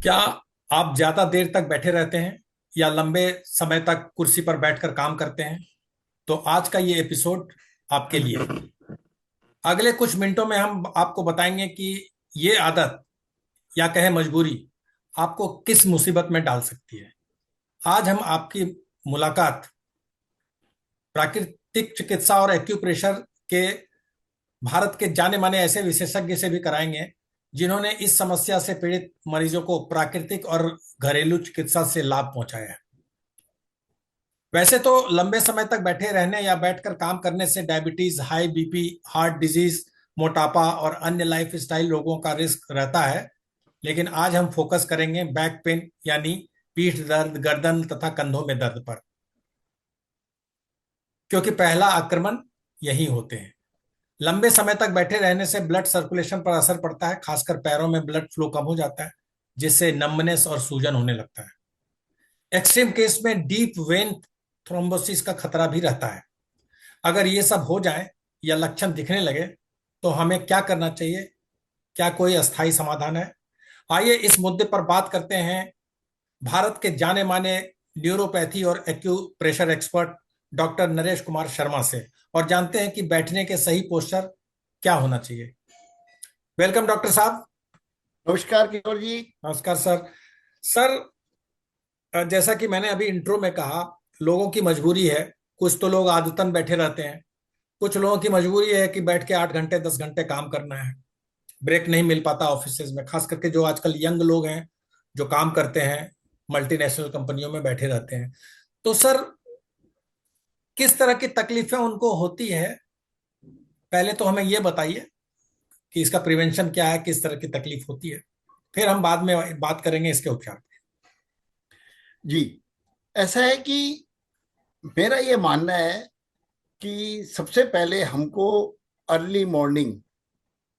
क्या आप ज्यादा देर तक बैठे रहते हैं या लंबे समय तक कुर्सी पर बैठकर काम करते हैं? तो आज का ये एपिसोड आपके लिए है। अगले कुछ मिनटों में हम आपको बताएंगे कि ये आदत या कहें मजबूरी आपको किस मुसीबत में डाल सकती है। आज हम आपकी मुलाकात प्राकृतिक चिकित्सा और एक्यूप्रेशर के भारत के जाने माने ऐसे विशेषज्ञ से भी कराएंगे जिन्होंने इस समस्या से पीड़ित मरीजों को प्राकृतिक और घरेलू चिकित्सा से लाभ पहुंचाया है। वैसे तो लंबे समय तक बैठे रहने या बैठकर काम करने से diabetes, high BP, heart disease, मोटापा और अन्य लाइफ स्टाइल रोगों का रिस्क रहता है। लेकिन आज हम फोकस करेंगे बैक पेन यानी पीठ दर्द, गर्दन तथा कंधों में दर्द पर, क्योंकि पहला आक्रमण यही होते हैं। लंबे समय तक बैठे रहने से ब्लड सर्कुलेशन पर असर पड़ता है, खासकर पैरों में ब्लड फ्लो कम हो जाता है, जिससे नंबनेस और सूजन होने लगता है। एक्सट्रीम केस में डीप वेन थ्रोम्बोसिस का खतरा भी रहता है। अगर ये सब हो जाए या लक्षण दिखने लगे तो हमें क्या करना चाहिए? क्या कोई अस्थायी समाधान है? आइए इस मुद्दे पर बात करते हैं भारत के जाने माने न्यूरोपैथी और acupressure expert doctor Naresh Kumar Sharma से, और जानते हैं कि बैठने के सही पोस्चर क्या होना चाहिए। वेलकम डॉक्टर साहब। नमस्कार किशोर जी। नमस्कार सर। सर, जैसा कि मैंने अभी इंट्रो में कहा, लोगों की मजबूरी है। कुछ तो लोग आदतन बैठे रहते हैं। कुछ लोगों की मजबूरी है कि बैठ के 8 घंटे 10 घंटे काम करना है। ब्रेक नहीं मिल पाता ऑफिसेज में, खास करके जो आजकल यंग लोग हैं जो काम करते हैं मल्टीनेशनल कंपनियों में बैठे रहते हैं। तो सर, किस तरह की तकलीफें उनको होती है? पहले तो हमें ये बताइए कि इसका प्रिवेंशन क्या है, किस तरह की तकलीफ होती है, फिर हम बाद में बात करेंगे इसके उपचार पे। जी, ऐसा है कि मेरा ये मानना है कि सबसे पहले हमको अर्ली मॉर्निंग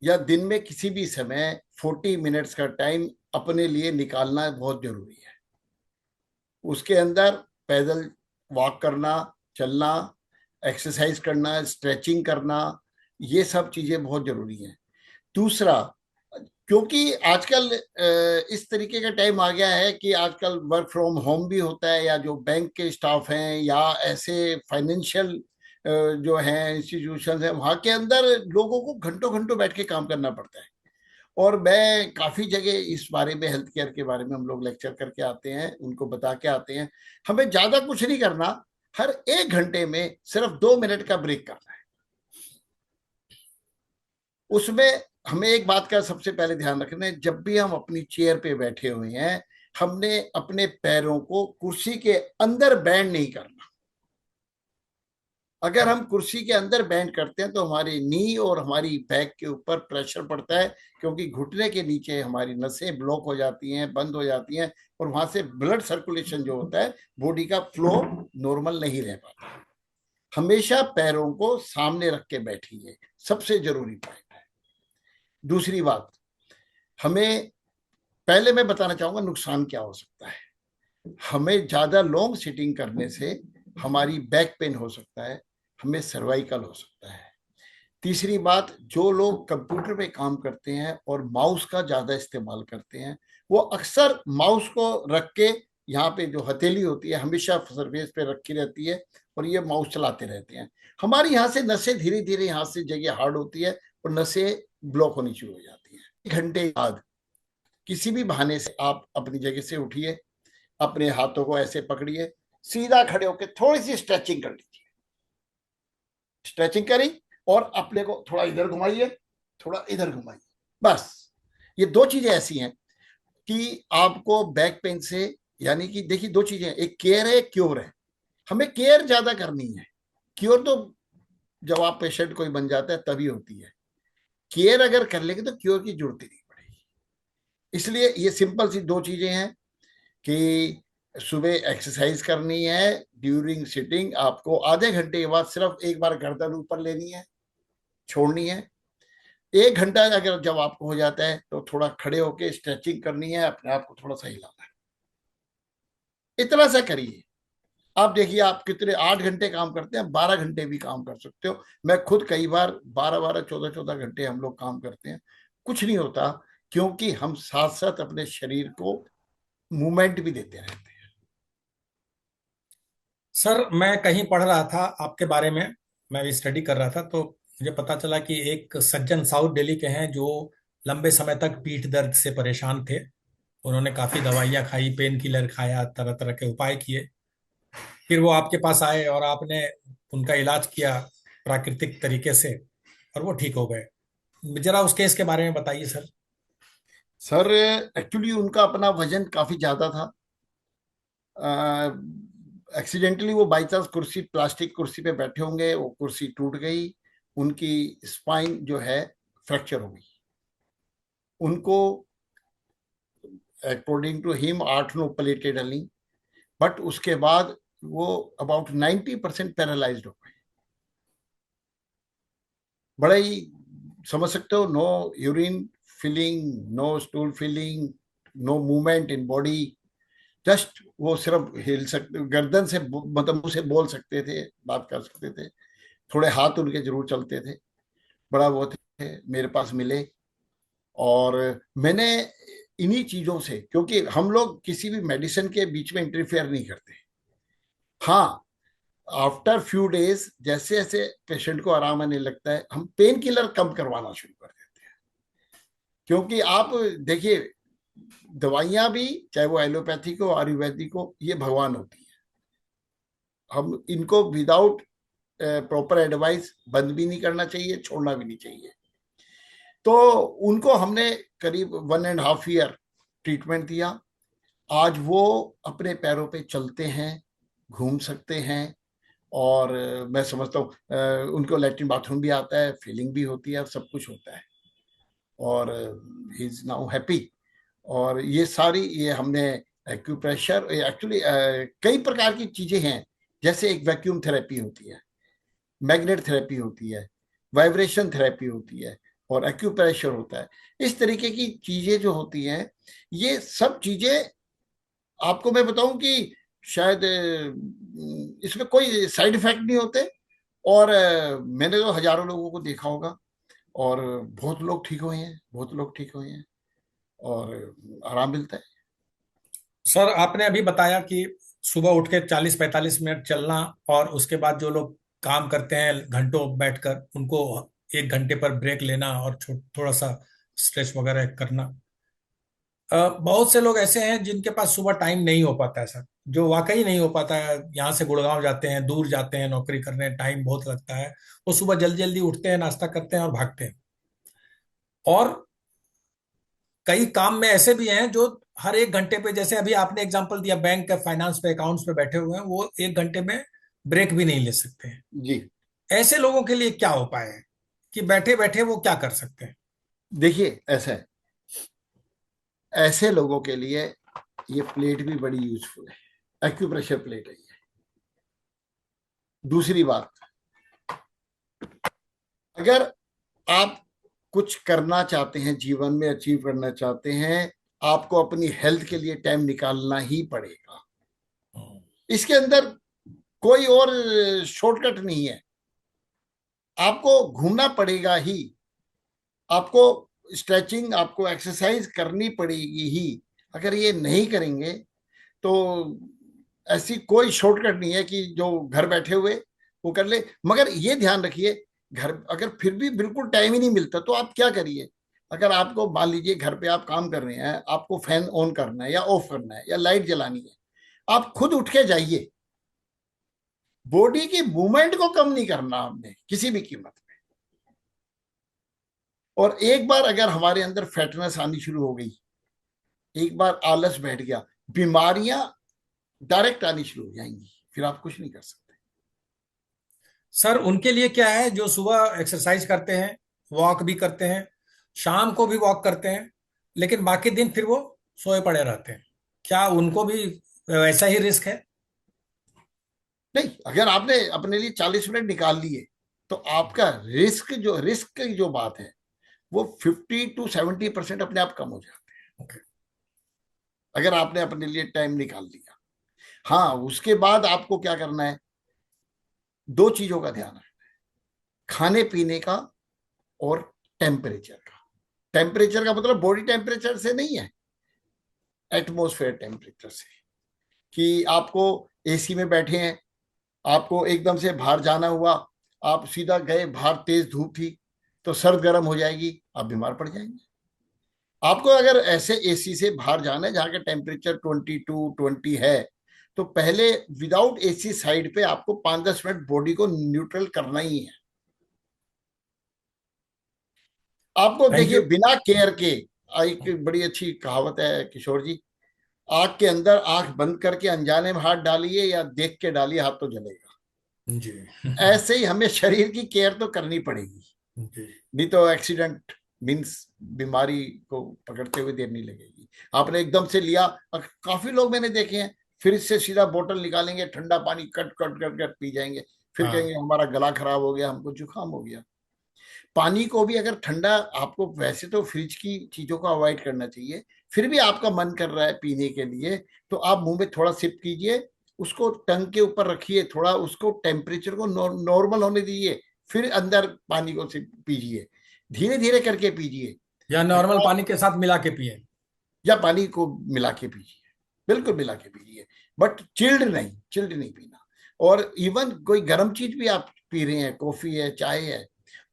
या दिन में किसी भी समय 40 मिनट्स का टाइम अपने लिए निकालना बहुत जरूरी है। उसके अंदर पैदल वॉक करना, चलना, एक्सरसाइज करना, स्ट्रेचिंग करना, ये सब चीजें बहुत जरूरी हैं। दूसरा, क्योंकि आजकल इस तरीके का टाइम आ गया है कि आजकल वर्क फ्रॉम होम भी होता है, या जो बैंक के स्टाफ हैं या ऐसे फाइनेंशियल जो हैं इंस्टीट्यूशन है, वहां के अंदर लोगों को घंटों घंटों बैठ के काम करना पड़ता है। और मैं काफी जगह इस बारे में, हेल्थ केयर के बारे में हम लोग लेक्चर करके आते हैं, उनको बता के आते हैं। हमें ज्यादा कुछ नहीं करना, हर 1 घंटे में सिर्फ 2 मिनट का ब्रेक करना है। उसमें हमें एक बात का सबसे पहले ध्यान रखना है, जब भी हम अपनी चेयर पे बैठे हुए हैं, हमने अपने पैरों को कुर्सी के अंदर बैंड नहीं करना। अगर हम कुर्सी के अंदर बैंड करते हैं तो हमारी नी और हमारी बैक के ऊपर प्रेशर पड़ता है, क्योंकि घुटने के नीचे हमारी नसें ब्लॉक हो जाती हैं, बंद हो जाती हैं, और वहां से ब्लड सर्कुलेशन जो होता है, बॉडी का फ्लो नॉर्मल नहीं रह पाता। हमेशा पैरों को सामने रख के बैठिए, सबसे जरूरी पॉइंट है। दूसरी बात, हमें पहले मैं बताना चाहूंगा नुकसान क्या हो सकता है। हमें ज्यादा लॉन्ग सिटिंग करने से हमारी बैक पेन हो सकता है, हमें सर्वाइकल हो सकता है। तीसरी बात, जो लोग कंप्यूटर पे काम करते हैं और माउस का ज्यादा इस्तेमाल करते हैं, वो अक्सर माउस को रख के, यहाँ पे जो हथेली होती है हमेशा सरफेस पे रखी रहती है, और ये माउस चलाते रहते हैं। हमारी यहाँ से नसें धीरे धीरे, यहाँ से जगह हार्ड होती है और नसें ब्लॉक होनी शुरू हो जाती है। 1 घंटे बाद किसी भी बहाने से आप अपनी जगह से उठिए, अपने हाथों को ऐसे पकड़िए, सीधा खड़े होकर थोड़ी सी स्ट्रेचिंग कर लीजिए। स्ट्रेचिंग करी और अपने को थोड़ा इधर घुमाइए, थोड़ा इधर घुमाइए। बस, ये दो चीजें ऐसी हैं कि आपको बैक पेन से, यानी कि देखिए दो चीजें हैं, एक केयर है, एक क्योर है। हमें केयर ज्यादा करनी है। क्योर तो जब आप पेशेंट कोई बन जाता है तभी होती है। केयर अगर कर लेंगे तो क्योर की जरूरत ही नहीं पड़ेगी। इसलिए ये सिंपल सी दो चीजें हैं कि सुबह एक्सरसाइज करनी है, ड्यूरिंग सिटिंग आपको आधे घंटे के बाद सिर्फ एक बार गर्दन ऊपर लेनी है, छोड़नी है। 1 घंटा अगर जब आपको हो जाता है तो थोड़ा खड़े होके स्ट्रेचिंग करनी है, अपने आप को थोड़ा सा हिलाना है। इतना सा करिए, आप देखिए आप कितने 8 घंटे काम करते हैं, 12 घंटे भी काम कर सकते हो। मैं खुद कई बार 12 12 14 14 घंटे हम लोग काम करते हैं, कुछ नहीं होता, क्योंकि हम साथ साथ अपने शरीर को मूवमेंट भी देते रहते हैं। सर मैं कहीं पढ़ रहा था आपके बारे में, मैं भी स्टडी कर रहा था, तो मुझे पता चला कि एक सज्जन साउथ दिल्ली के हैं जो लंबे समय तक पीठ दर्द से परेशान थे। उन्होंने काफी दवाइयां खाई, पेन किलर खाया, तरह तरह के उपाय किए। फिर वो आपके पास आए और आपने उनका इलाज किया प्राकृतिक तरीके से, और वो ठीक हो गए। जरा उस केस के बारे में बताइए सर। सर एक्चुअली उनका अपना वजन काफी ज्यादा था। एक्सीडेंटली वो बाई चांस कुर्सी, प्लास्टिक कुर्सी पे बैठे होंगे, वो कुर्सी टूट गई, उनकी स्पाइन जो है फ्रैक्चर हो गई। उनको अकॉर्डिंग टू हिम 8-9 प्लेटें डली, बट उसके बाद वो अबाउट 90% पैरालाइज्ड हो गए। बड़ा ही, समझ सकते हो, no urine feeling, no stool feeling, no movement in body. Just वो सिर्फ हिल सकते, गर्दन से मतलब मुंह से बोल सकते थे, बात कर सकते थे, थोड़े हाथ उनके जरूर चलते थे। बड़ा वो थे, मेरे पास मिले। और मैंने इन्हीं चीजों से, क्योंकि हम लोग किसी भी मेडिसिन के बीच में इंटरफेयर नहीं करते। हाँ, आफ्टर फ्यू डेज जैसे जैसे पेशेंट को आराम आने लगता है, हम पेन किलर कम करवाना शुरू कर देते हैं। क्योंकि आप देखिए, दवाइयां भी, चाहे वो एलोपैथिक हो, आयुर्वेदिक हो, ये भगवान होती है। हम इनको विदाउट प्रॉपर एडवाइस बंद भी नहीं करना चाहिए, छोड़ना भी नहीं चाहिए। तो उनको हमने करीब 1.5 ईयर ट्रीटमेंट दिया। आज वो अपने पैरों पे चलते हैं, घूम सकते हैं। और मैं समझता हूँ उनको लैट्रिन बाथरूम भी आता है, फीलिंग भी होती है, और सब कुछ होता है। और ही इज नाउ हैप्पी। और ये सारी, ये हमने एक्यूप्रेशर, एक्चुअली कई प्रकार की चीजें हैं। जैसे एक वैक्यूम थेरेपी होती है, मैग्नेट थेरेपी होती है, वाइब्रेशन थेरेपी होती है, और एक्यूप्रेशर होता है। इस तरीके की चीजें जो होती हैं, ये सब चीजें आपको मैं बताऊं कि शायद इसमें कोई साइड इफेक्ट नहीं होते। और मैंने तो हजारों लोगों को देखा होगा, और बहुत लोग ठीक हुए हैं, बहुत लोग ठीक हुए हैं, और आराम मिलता है। सर आपने अभी बताया कि सुबह उठ के 40-45 मिनट चलना, और उसके बाद जो लोग काम करते हैं घंटों बैठकर, उनको 1 घंटे पर ब्रेक लेना और थोड़ा सा स्ट्रेच वगैरह करना। बहुत से लोग ऐसे हैं जिनके पास सुबह टाइम नहीं हो पाता है सर, जो वाकई नहीं हो पाता है। यहाँ से गुड़गांव जाते हैं, दूर जाते हैं नौकरी करने, टाइम बहुत लगता है। वो सुबह जल्दी जल्दी उठते हैं, नाश्ता करते हैं और भागते हैं। और कई काम में ऐसे भी हैं जो हर 1 घंटे पे, जैसे अभी आपने एग्जांपल दिया बैंक के फाइनेंस पे, अकाउंट्स पे बैठे हुए हैं, वो 1 घंटे में ब्रेक भी नहीं ले सकते हैं। जी, ऐसे लोगों के लिए क्या उपाय है कि बैठे बैठे वो क्या कर सकते हैं? देखिए ऐसा है, ऐसे लोगों के लिए ये प्लेट भी बड़ी यूजफुल है। एक्यूप्रेशर प्लेट है ये। दूसरी बात, अगर आप कुछ करना चाहते हैं, जीवन में अचीव करना चाहते हैं, आपको अपनी हेल्थ के लिए टाइम निकालना ही पड़ेगा। इसके अंदर कोई और शॉर्टकट नहीं है। आपको घूमना पड़ेगा ही, आपको स्ट्रेचिंग, आपको एक्सरसाइज करनी पड़ेगी ही। अगर ये नहीं करेंगे तो ऐसी कोई शॉर्टकट नहीं है कि जो घर बैठे हुए वो कर ले। मगर ये ध्यान रखिए, घर अगर फिर भी बिल्कुल टाइम ही नहीं मिलता तो आप क्या करिए। अगर आपको मान लीजिए घर पे आप काम कर रहे हैं, आपको फैन ऑन करना है या ऑफ करना है या लाइट जलानी है, आप खुद उठ के जाइए। बॉडी की मूवमेंट को कम नहीं करना हमने किसी भी कीमत पे। और एक बार अगर हमारे अंदर फैटनेस आनी शुरू हो गई, एक बार आलस बैठ गया, बीमारियां डायरेक्ट आनी शुरू हो जाएंगी, फिर आप कुछ नहीं कर सकते। सर उनके लिए क्या है जो सुबह एक्सरसाइज करते हैं, वॉक भी करते हैं, शाम को भी वॉक करते हैं, लेकिन बाकी दिन फिर वो सोए पड़े रहते हैं? क्या उनको भी वैसा ही रिस्क है? नहीं, अगर आपने अपने लिए 40 मिनट निकाल लिए, तो आपका रिस्क की जो बात है, वो 50 to 70% अपने आप कम हो जाता है, ओके। अगर आपने अपने लिए टाइम निकाल लिया। हाँ, उसके बाद आपको क्या करना है, दो चीजों का ध्यान है, खाने पीने का और टेम्परेचर का। टेम्परेचर का मतलब बॉडी टेम्परेचर से नहीं है, एटमॉस्फेयर टेम्परेचर से, कि आपको एसी में बैठे हैं, आपको एकदम से बाहर जाना हुआ, आप सीधा गए, बाहर तेज धूप थी तो सर्द गर्म हो जाएगी, आप बीमार पड़ जाएंगे। आपको अगर ऐसे एसी से बाहर जाना है जहां का टेम्परेचर 22-20 है, तो पहले विदाउट एसी साइड पे आपको 5-10 मिनट बॉडी को न्यूट्रल करना ही है। आपको थैंक देखिए यू। बिना केयर के, एक बड़ी अच्छी कहावत है किशोर जी, आग के अंदर आंख बंद करके अनजाने में हाथ डालिए या देख के डालिए, हाथ तो जलेगा। जी। ऐसे ही हमें शरीर की केयर तो करनी पड़ेगी, जी। नहीं तो एक्सीडेंट मीन्स बीमारी को पकड़ते हुए देर नहीं लगेगी। आपने एकदम से लिया, काफी लोग मैंने देखे हैं फ्रिज से सीधा बोतल निकालेंगे, ठंडा पानी cut cut cut cut P जाएंगे, फिर हाँ। कहेंगे हमारा गला खराब हो गया, हमको जुकाम हो गया। पानी को भी अगर ठंडा, आपको वैसे तो फ्रिज की चीजों को अवॉइड करना चाहिए, फिर भी आपका मन कर रहा है पीने के लिए, तो आप मुंह में थोड़ा सिप कीजिए, उसको टंग के ऊपर रखिए, थोड़ा उसको टेम्परेचर को नॉर्मल होने दीजिए, फिर अंदर पानी को सिप पीजिए, धीरे धीरे करके पीजिए। या नॉर्मल अगर पानी के साथ मिला के पिए। या पानी को मिला के पीजिए, बिल्कुल मिला के पीजिए, बट चिल्ड नहीं पीना। और इवन कोई गर्म चीज भी आप पी रहे हैं, कॉफी है, चाय है,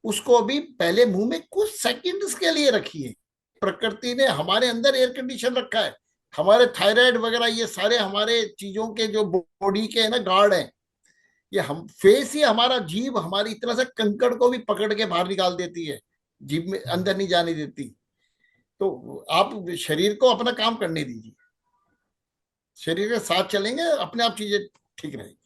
उसको भी पहले मुंह में कुछ सेकंड्स के लिए रखिए। प्रकृति ने हमारे अंदर एयर कंडीशन रखा है, हमारे थायराइड वगैरह ये सारे हमारे चीजों के जो बॉडी के है ना गार्ड हैं, ये हम फेस ही, हमारा जीभ हमारी इतना सा कंकड़ को भी पकड़ के बाहर निकाल देती है, जीभ में अंदर नहीं जाने देती। तो आप शरीर को अपना काम करने दीजिए, शरीर के साथ चलेंगे, अपने आप चीजें ठीक रहेंगी।